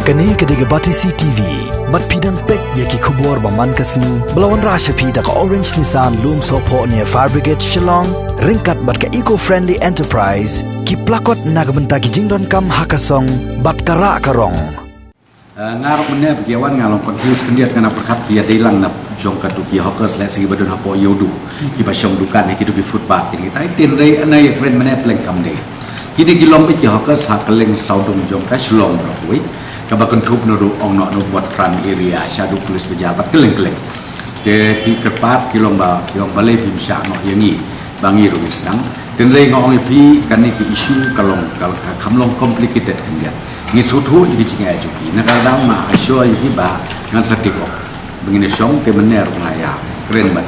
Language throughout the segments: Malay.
Kani kediga Batisi TV, mat pidang pek yaki kubur baman kasni, belawan rasha pida ka Orange Nissan Loom Sopo near Fire Brigade Shillong, ringkat bat ka eco-friendly enterprise, ki plakot nagamenta ki jingdon kam hakasong, bat kara karong. Ngarok mana berkiawan ngalong confuse kendiat kena perkat dia hilang na jong katu ki hawkers la sigi badun hapo yodu ki basyong dukan ki du ki footpath ki tai tin re anai kren mana pleng kam de kini ki lombe ki hawkers ha keleng saudung jong ka shlong ro wi ka bakon thup no ru ong no no buat run area syadu polis pejabat keleng de ki kerpat ki lomba le bim sya no yangi bangi ru isnang tin re ngong pi kan ni ki issue kalong kamlong complicated kendiat ni sutu jadi cingai juki nak kadang ma asyo yuki ba ngan satiko begini song te mener ngaya keren bat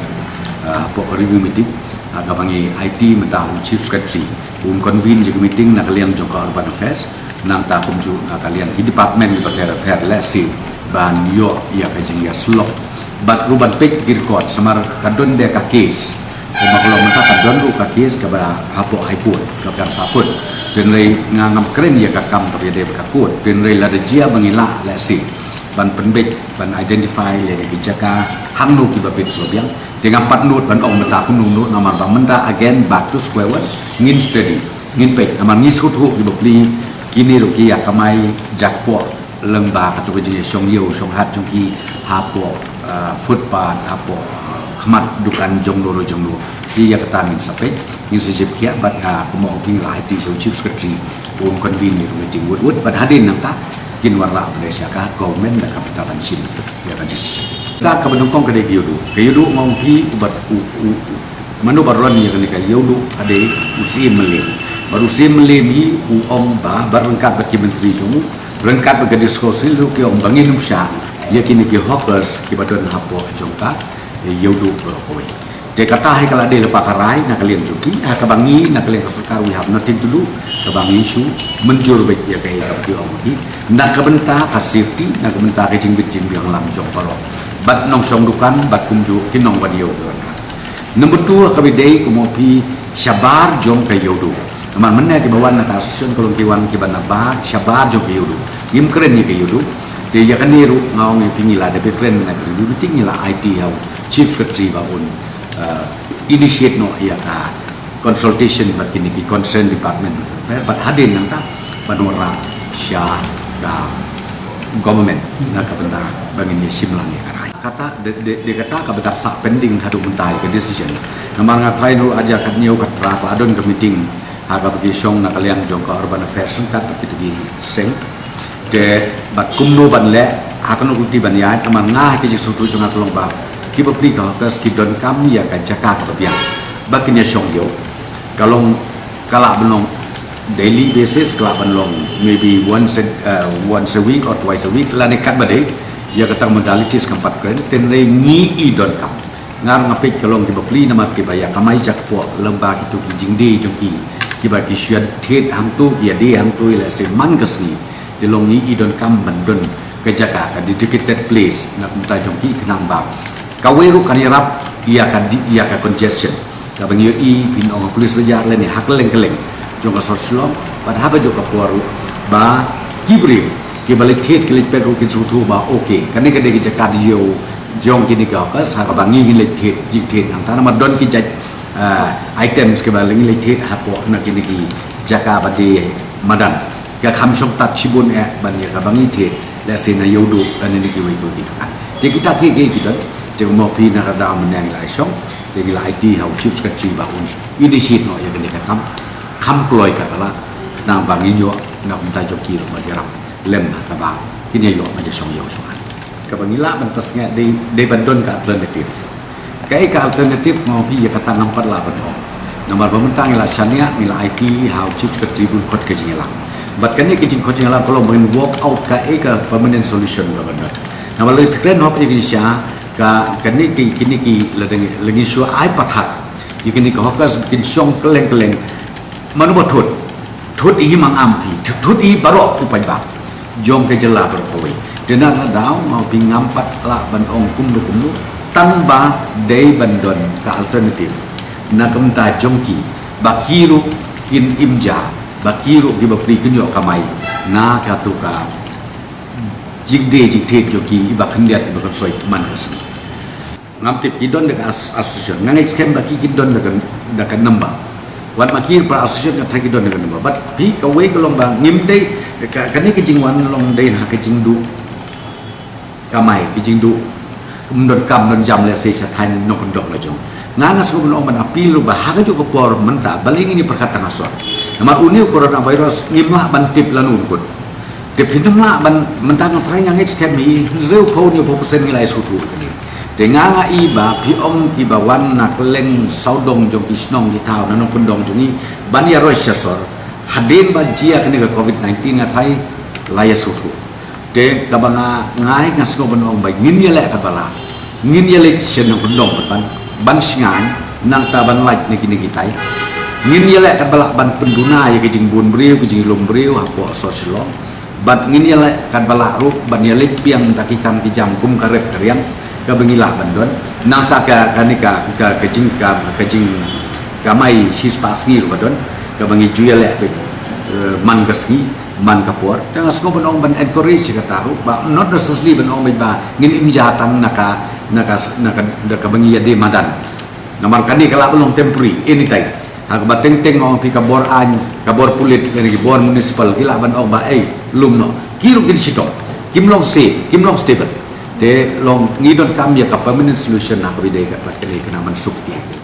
pok review meeting aga bangi IT mentah chief secretary convene jadi meeting nak kalian jongka urban affairs nang ta kumju nak kalian di department di bagian repair lesi ban yo ya kajing ya slok bat ruban pek kirkot samar kadon dia ka case kalau mentah kadon ru ka case ka ba hapo haiput ka kan saput dan rei ngangam keren ya kakam tapi dia berkakut dan rei lada dia mengilak lesi ban penbek ban identify le di jaka hamnu ki babit lobiang dengan 4 nut ban ong meta kun nut nomor ban menda again back to square one ngin steady ngin pek amar ngisut hu ki bapli kini ru ki ya kamai jakpo lengba katu ke song yo song hat jong ki hapo footpath hapo khmat dukan jong loro dia ketangin sampai yang sejak kia bat kemau pinglah di chief secretary pun convene meeting wood bat hadin namta kin warla Malaysia ka government da kapitalan sin dia kan decision ta ka benongkong ka de yodu mau pi bat manu baron yang ni ka yodu ade usi mele baru usi mele mi om ba barengkat bagi menteri jumu rengkat bagi diskusi lu ki om bangin umsha yakini ki hawkers ki badon hapo jongka yodu berokoi dia kata hai kalau dia lepak karai nak kalian cuki ha kabangi nak kalian kasukar we have nothing to do kabangi isu menjur baik ya kai kapti ong ki nak kabenta ka safety nak kabenta ka jing yang lam jong paro bat nong song dukan bat kumju kinong badio gona number 2 kabidei kumopi syabar jong ka yodu teman menna ki bawan na asun kolong kiwan ki banabar syabar jong ka yodu im keren ni ka yodu dia ya kan niru ngaong pingila de keren na ka meeting ila IT how chief secretary baun initiate no ya ka consultation begini ki concern department but hadin nang ta banora sya da government na ka benda bangin simlang ya karai kata de kata ka betar sak pending hadu mentai ke decision namar nga try no aja kat niu kat pra adon ke meeting harga bagi song na kalian jong ka urban affairs kat begitu di seng de bat kumno ban le hakan uti ban ya amar nga ke sutu jong atlong ba kita beri kas kita kami ya kan cakap kebiang baginya song yo kalau belum daily basis kalau belum maybe once a week or twice a week lah nekat badai ya kata modalities keempat keren tenre ngi idon kam ngar ngapik kalau kita beli nama kita ya kamai jakpo lembah itu kijing di jongki kita kisian tet hamtu ya di hamtu ila seman kesni delong ngi idon kam bandon ke Jakarta di dedicated place nak minta jongki kenang bang kaweru kan yarap ia ka congestion ka bangi pin ong polis bejar le ni hak leng jong ka sorslom pad haba jo ka poru ba kibri ki balik thet ki peru ki sutu ba okay kan ni ka de ki jakat yo jong ki ni ka sa ka bangi le thet jik thet ang tan ma don ki jaj items ke balik le thet hapo na ki ni ki jaka ba de madan ka kham song tat chibun ban ya ka bangi thet la sina yodu kan ni ki wei ko ki kan de kita ki kita dia mau pi nak ada menang lai song dia gila IT how chief secretary bahun ini sih no ya kena kam keluar kata lah nang bangi yo nak minta joki lo macam lem kata bang kini yo macam song yo songan kabangila ban pasnya de bandon ka alternatif kai ka alternatif mau pi ya kata nampat lah bandon nomor pementang ila sania mila IT how chief secretary pun kot ke jingelang bat kan ni ke jing kot jingelang kalau main work out ka permanent solution bandon nah kalau pikiran hop Indonesia kini ki lagi suai ai pathat kini ka hokas bikin song keleng manu bathut thut i mang ampi thut i barok tu pai ba jom ke jela berkowe dena daw mau pingam pat la ban ong kum tanpa dei bandon ka alternatif na kamta jongki bakiru kin imja bakiru ki bapri kunyo kamai na katuka jigde joki iba kendiat iba kan soi man kasni ngam tip kidon dekat association ngang scam baki kidon dekat namba wat makir pra association ngat kidon dekat namba but pi ka we ka long ba ngim dei kani ke jingwan long dei ha ke jingdu kamai ke jingdu mendon kam don jam le se chathai no kondok la jong nganga so no man apil ba ha ka jo ko por menta baling ini perkataan asor namar uniu coronavirus ngimlah ban tip lanun kun tip hinamla ban mentang trai yang scam mi reu phone yo persen nilai sutu ni dengan iba pi ong ki bawan nak leng saudong jong isnong ki tau nanong pendong jongi ban ya roisasor hadin ba jia kini ke covid-19 ngatrai layas sutu de kabanga ngai ngasgo benong ba ngin ya lek kabala ngin ya lek chen nong pendong ban singan nang ta ban like ni kini kitai ngin ya lek kabala ban penduna ya ke jing bun briu ke jing lom briu hapo sosialong bat ngin ya lek kabala ru ban ya lek piang takikan ki jam kum karep kariang ka bengilah bandon nang ta ka kanika ka kejing kamai hispas ngir bandon ka bengi juya lek man kasni man kapor dan asko benong ban encourage ka taru ba not necessarily benong ba ngin imjatan naka bengi ya de madan namar kani kala belum temporary anytime hak ba teng ong pi kabor an kabor pulit ni bor municipal kila ban ong ba lumno kiru kin sito kimlong safe kimlong stable de long ngidon kam ya ka permanent solution na ka bidai ka kena mansuk ti